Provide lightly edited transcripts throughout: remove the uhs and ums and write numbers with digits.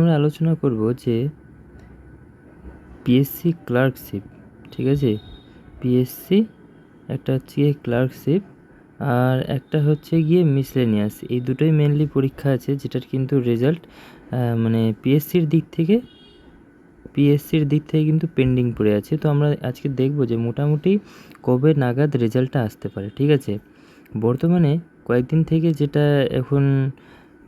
আমরা আলোচনা করব যে পিএসসি ক্লার্কশিপ, ঠিক আছে। পিএসসি একটা হচ্ছে গিয়ে ক্লার্কশিপ আর একটা হচ্ছে গিয়ে মিসলেনিয়াস, এই দুটোই মেনলি পরীক্ষা আছে, যেটার কিন্তু রেজাল্ট মানে পিএসসির দিক থেকে কিন্তু পেন্ডিং পড়ে আছে। তো আমরা আজকে দেখব যে মোটামুটি কবে নাগাদ রেজাল্টটা আসতে পারে, ঠিক আছে। বর্তমানে কয়েকদিন থেকে যেটা এখন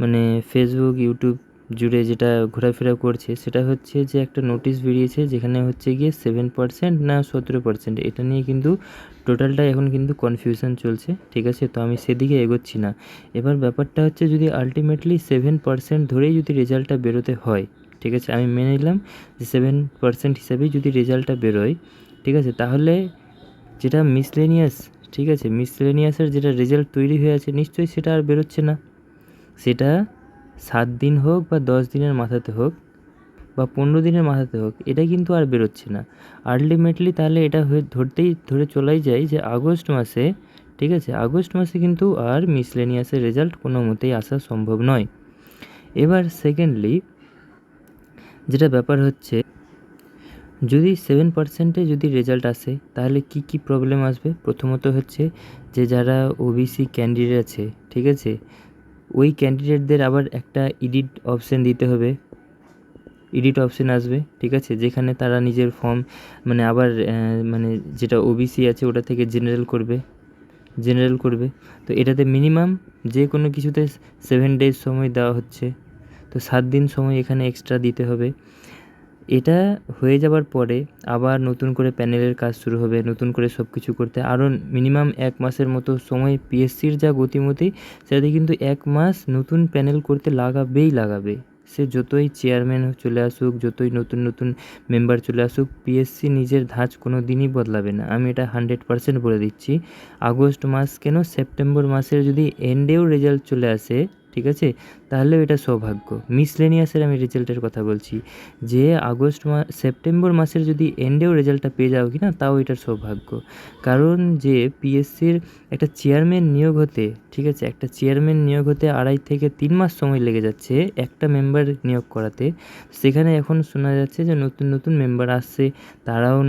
মানে ফেসবুক ইউটিউব জুড়ে যেটা ঘোরাফেরা করছে সেটা হচ্ছে যে একটা নোটিশ বেরিয়েছে, যেখানে হচ্ছে গিয়ে 7% না 17%, এটা নিয়ে কিন্তু টোটালটা এখন কিন্তু কনফিউশন চলছে, ঠিক আছে। তো আমি সেদিকে এগোচ্ছি না। এবার ব্যাপারটা হচ্ছে যদি আলটিমেটলি 7% ধরেই যদি রেজাল্টটা বেরোতে হয়, ঠিক আছে, আমি মেনে নিলাম যে 7% হিসাবেই যদি রেজাল্টটা বেরোয়, ঠিক আছে, তাহলে যেটা মিসলেনিয়াস, ঠিক আছে, মিসলেনিয়াসের যেটা রেজাল্ট তৈরি হয়ে আছে নিশ্চয়ই সেটা আর বেরোচ্ছে না। সেটা 7 দিন হোক বা 10 দিনের মাথাতে হোক বা 15 দিনের মাথাতে হোক, এটা কিন্তু আর বেরোচ্ছে না আলটিমেটলি। তাহলে এটা ধরে চলাই যায় যে আগস্ট মাসে, ঠিক আছে, আগস্ট মাসে কিন্তু আর মিসলেনিয়াসের রেজাল্ট কোনো মতেই আসা সম্ভব নয়। এবার সেকেন্ডলি যেটা ব্যাপার হচ্ছে, যদি 7%-এ যদি রেজাল্ট আসে তাহলে কি কি প্রবলেম আসবে। প্রথমত হচ্ছে যে যারা ওবিসি ক্যান্ডিডেট আছে, ঠিক আছে, ওই ক্যান্ডিডেটদের আবার একটা এডিট অপশান দিতে হবে, এডিট অপশান আসবে, ঠিক আছে, যেখানে তারা নিজের ফর্ম মানে আবার মানে যেটা ওবিসি আছে ওটা থেকে জেনারেল করবে। তো এটাতে মিনিমাম যে কোনো কিছুতে 7 ডেজ সময় দেওয়া হচ্ছে, তো 7 দিন সময় এখানে এক্সট্রা দিতে হবে। এটা হয়ে যাবার পরে আবার নতুন করে প্যানেলের কাজ শুরু হবে, নতুন করে সব কিছু করতে আরও মিনিমাম 1 মাসের মতো সময়। পিএসসির যা গতিমতি সেটাতে কিন্তু 1 মাস নতুন প্যানেল করতে লাগাবে। সে যতই চেয়ারম্যান চলে আসুক, যতই নতুন নতুন মেম্বার চলে আসুক, পিএসসি নিজের ধাঁচ কোনো দিনই বদলাবে না, আমি এটা 100% বলে দিচ্ছি। আগস্ট মাস কেন, সেপ্টেম্বর মাসের যদি এন্ডেও রেজাল্ট চলে আসে, ঠিক আছে, তাহলেও এটা সৌভাগ্য। মিসলেনিয়াসের আমি রেজাল্টের কথা বলছি, যে সেপ্টেম্বর মাসের যদি এন্ডেও রেজাল্টটা পেয়ে যাও কি না, তাও এটার সৌভাগ্য। কারণ যে পিএসসির একটা চেয়ারম্যান নিয়োগ হতে, ঠিক আছে, একটা চেয়ারম্যান নিয়োগ হতে 2.5 থেকে 3 মাস সময় লেগে যাচ্ছে একটা মেম্বার নিয়োগ করাতে। সেখানে এখন শোনা যাচ্ছে যে নতুন নতুন মেম্বার আসছে, তারাও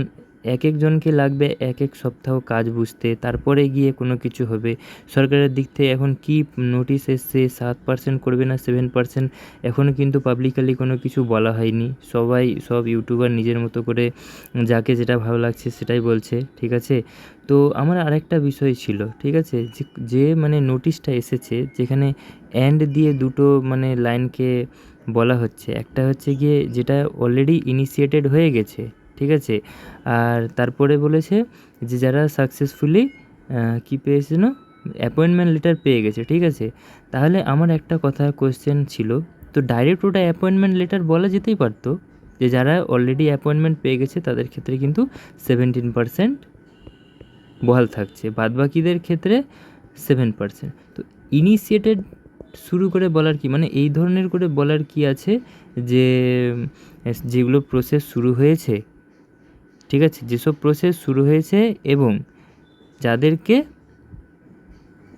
এক একজনকে লাগবে এক এক সপ্তাহ কাজ বুঝতে, তারপরে গিয়ে কোনো কিছু হবে। সরকারের দিক থেকে এখন কি নোটিশ এসছে, 7% করবে না 7%, এখনও কিন্তু পাবলিকালি কোনো কিছু বলা হয়নি। সব ইউটিউবার নিজের মতো করে যাকে যেটা ভালো লাগছে সেটাই বলছে, ঠিক আছে। তো আমার আরেকটা বিষয় ছিল, ঠিক আছে, যে মানে নোটিশটা এসেছে যেখানে অ্যান্ড দিয়ে দুটো মানে লাইনকে বলা হচ্ছে, একটা হচ্ছে গিয়ে যেটা অলরেডি ইনিশিয়েটেড হয়ে গেছে, ঠিক আছে, আর তারপরে বলেছে যে যারা সাকসেসফুলি কী পেয়েছে না, অ্যাপয়েন্টমেন্ট লেটার পেয়ে গেছে, ঠিক আছে। তাহলে আমার একটা কথা কোয়েশ্চেন ছিল, তো ডাইরেক্ট ওটা অ্যাপয়েন্টমেন্ট লেটার বলা যেতেই পারতো যে যারা অলরেডি অ্যাপয়েন্টমেন্ট পেয়ে গেছে তাদের ক্ষেত্রে কিন্তু 17% বহাল থাকছে, বাদবাকিদের ক্ষেত্রে 7%। তো ইনিশিয়েটেড শুরু করে বলার কি মানে, এই ধরনের করে বলার কি আছে যে যেগুলো প্রসেস শুরু হয়েছে, ঠিক আছে, যেসব প্রসেস শুরু হয়েছে এবং যাদেরকে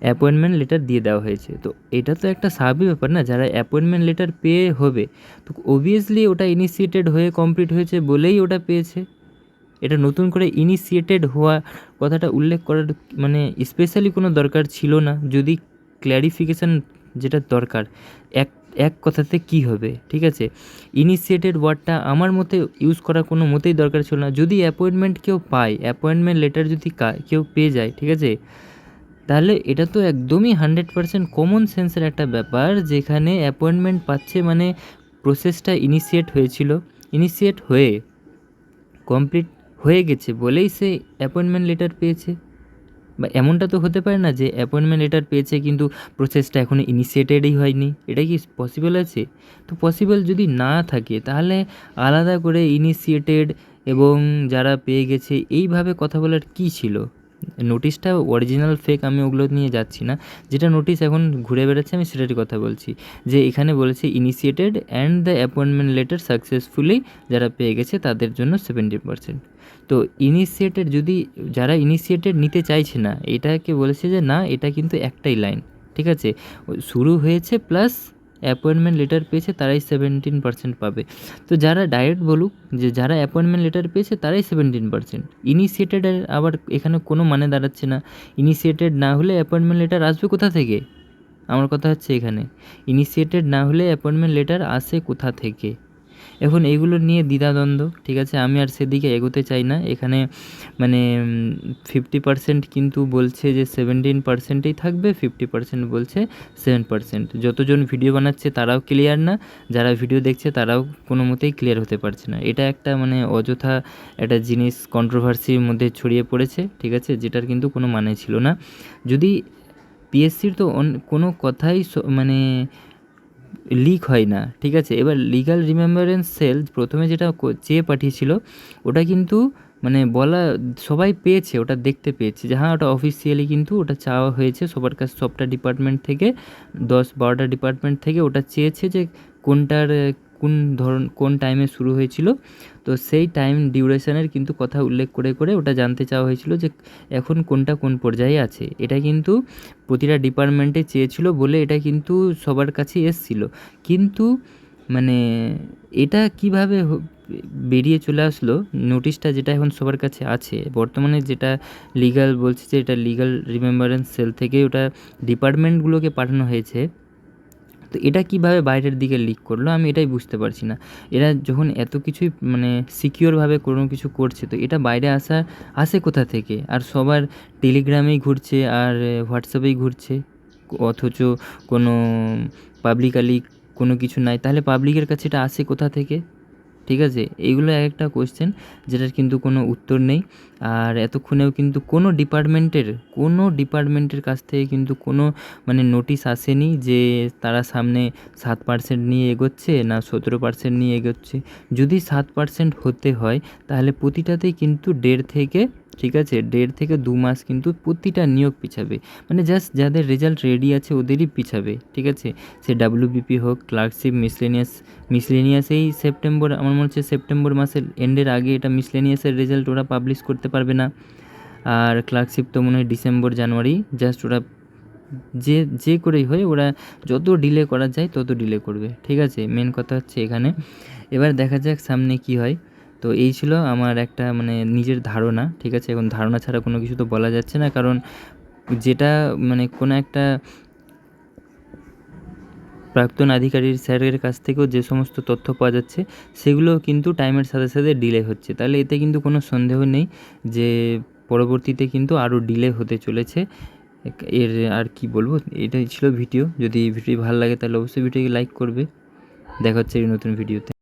অ্যাপয়েন্টমেন্ট লেটার দিয়ে দেওয়া হয়েছে, তো এটা তো একটা স্বাভাবিক ব্যাপার না, যারা অ্যাপয়েন্টমেন্ট লেটার পেয়ে হবে, তো অবভিয়াসলি ওটা ইনিশিয়েটেড হয়ে কমপ্লিট হয়েছে বলেই ওটা পেয়েছে। এটা নতুন করে ইনিশিয়েটেড হওয়া কথাটা উল্লেখ করার মানে স্পেশালি কোনো দরকার ছিল না। যদি ক্ল্যারিফিকেশান যেটা দরকার এক এক কথাতে কি হবে, ঠিক আছে, ইনিশিয়েটেড ওয়ার্ডটা আমার মতে ইউজ করা কোনো মতেই দরকার ছিল না। যদি অ্যাপয়েন্টমেন্ট কেউ পায়, অ্যাপয়েন্টমেন্ট লেটার যদি কেউ পেয়ে যায়, ঠিক আছে, তাহলে এটা তো একদমই 100% কমন সেন্সের একটা ব্যাপার, যেখানে অ্যাপয়েন্টমেন্ট পাচ্ছে মানে প্রসেসটা ইনিশিয়েট হয়ে কমপ্লিট হয়ে গেছে বলেই সে অ্যাপয়েন্টমেন্ট লেটার পেয়েছে। বা এমনটা তো হতে পারে না যে অ্যাপয়েন্টমেন্ট লেটার পেয়েছে কিন্তু প্রসেসটা এখনও ইনিশিয়েটেডই হয়নি, এটা কি পসিবল আছে? তো পসিবল যদি না থাকে তাহলে আলাদা করে ইনিশিয়েটেড এবং যারা পেয়ে গেছে এইভাবে কথা বলার কী ছিল। নোটিশটা অরিজিনাল ফেক আমি ওগুলো নিয়ে যাচ্ছি না, যেটা নোটিশ এখন ঘুরে বেড়াচ্ছে আমি সেটারই কথা বলছি, যে এখানে বলেছে initiated and the appointment letter successfully যারা পেয়ে গেছে তাদের জন্য 70%। তো ইনিশিয়েটেড যদি যারা ইনিশিয়েটেড নিতে চাইছে না, এটাকে বলেছে যে না, এটা কিন্তু একটাই লাইন, ঠিক আছে, শুরু হয়েছে প্লাস অ্যাপয়েন্টমেন্ট লেটার পেয়েছে তারাই 17% পাবে। তো যারা ডাইরেক্ট বলুক যে যারা অ্যাপয়েন্টমেন্ট লেটার পেয়েছে তারাই 17%, ইনিশিয়েটেডের আবার এখানে কোনো মানে দাঁড়াচ্ছে না। ইনিশিয়েটেড না হলে অ্যাপয়েন্টমেন্ট লেটার আসবে কোথা থেকে? আমার কথা হচ্ছে এখানে ইনিশিয়েটেড না হলে অ্যাপয়েন্টমেন্ট লেটার আসে কোথা থেকে? এখন এইগুলো নিয়ে দ্বিধাদ্বন্দ্ব, ঠিক আছে, আমি আর সেদিকে এগোতে চাই না। এখানে মানে 50% কিন্তু বলছে যে 17%ই থাকবে, 50% বলছে 7%। যতজন ভিডিও বানাচ্ছে তারাও ক্লিয়ার না, যারা ভিডিও দেখছে তারাও কোনো মতেই ক্লিয়ার হতে পারছে না। এটা একটা মানে অযথা একটা জিনিস কন্ট্রোভার্সির মধ্যে ছড়িয়ে পড়েছে, ঠিক আছে, যেটার কিন্তু কোনো মানে ছিল না। যদি পিএসসির তো কোনো কথাই মানে লিক হয় না, ঠিক আছে। এবার লিগ্যাল রিমেম্বারেন্স সেল প্রথমে যেটা চেয়ে পাঠিয়েছিল ওটা কিন্তু মানে বলা সবাই পেয়েছে, ওটা দেখতে পেয়েছে যে হ্যাঁ ওটা অফিসিয়ালি কিন্তু ওটা চাওয়া হয়েছে সবার কাছে, সবটা ডিপার্টমেন্ট থেকে 10-12টা ডিপার্টমেন্ট থেকে ওটা চেয়েছে যে কোনটার কোন টাইমে শুরু হয়েছিল। তো সেই টাইম ডিউরেশনের কিন্তু কথা উল্লেখ করে করে ওটা জানতে চাওয়া হয়েছিল যে এখন কোনটা কোন পর্যায়ে আছে। এটা কিন্তু প্রতিটা ডিপার্টমেন্টে চেয়েছিল বলে এটা কিন্তু সবার কাছে এসছিল। কিন্তু মানে এটা কিভাবে বেরিয়ে চলে আসলো নোটিশটা, যেটা এখন সবার কাছে আছে বর্তমানে, যেটা লিগ্যাল বলছে যে এটা লিগ্যাল রিমেম্বারেন্স সেল থেকে ওটা ডিপার্টমেন্টগুলোকে পাঠানো হয়েছে। তো এটা কিভাবে বাইরের দিকে লিক করলো আমি এটাই বুঝতে পারছি না। এরা যখন এত কিছুই মানে সিকিওরভাবে কোনো কিছু করছে, তো এটা বাইরে আসে কোথা থেকে? আর সবার টেলিগ্রামেই ঘুরছে আর হোয়াটসঅ্যাপেই ঘুরছে, অথচ কোনো পাবলিকালি কোনো কিছু নাই। তাহলে পাবলিকের কাছে এটা আসে কোথা থেকে? ঠিক আছে, এইগুলো একটা কোয়েশ্চেন যেটার কিন্তু কোনো উত্তর নেই। আর এতক্ষণেও কিন্তু কোনো ডিপার্টমেন্টের কাছ থেকে কিন্তু কোনো মানে নোটিশ আসেনি যে তারা সামনে 7% নিয়ে এগোচ্ছে না 17% নিয়ে এগোচ্ছে। যদি 7% হতে হয় তাহলে প্রতিটাতেই কিন্তু 1.5 থেকে, ঠিক আছে, 1.5 থেকে 2 মাস কিন্তু প্রতিটা নিয়োগ পিছাবে। মানে জাস্ট যাদের রেজাল্ট রেডি আছে ওদেরই পিছাবে, ঠিক আছে। সে ডাব্লিউবিপি হোক, ক্লার্কশিপ, মিসলেনিয়াসেই সেপ্টেম্বর, আমার মনে হচ্ছে সেপ্টেম্বর মাসের এন্ডের আগে এটা মিসলেনিয়াসের রেজাল্ট ওরা পাবলিশ করতে পারবে না। আর ক্লার্কশিপ তো মনে হয় ডিসেম্বর জানুয়ারি, জাস্ট ওরা যে করেই হয় ওরা যত ডিলে করা যায় তত ডিলে করবে, ঠিক আছে। মেন কথা হচ্ছে এখানে। এবার দেখা যাক সামনে কি হয়। তো এই ছিল আমার একটা মানে নিজের ধারণা, ঠিক আছে। এখন ধারণা ছাড়া কোনো কিছু তো বলা যাচ্ছে না, কারণ যেটা মানে কোনো একটা প্রাক্তন আধিকারিক স্যারের কাছ থেকেও যে সমস্ত তথ্য পাওয়া যাচ্ছে সেগুলো কিন্তু টাইমের সাথে সাথে ডিলে হচ্ছে। তাহলে এতে কিন্তু কোনো সন্দেহ নেই যে পরবর্তীতে কিন্তু আরও ডিলে হতে চলেছে। এর আর কি বলবো, এটাই ছিল ভিডিও। যদি ভিডিও ভালো লাগে তাহলে অবশ্যই ভিডিওকে লাইক করবে। দেখা হচ্ছে এই নতুন ভিডিওতে।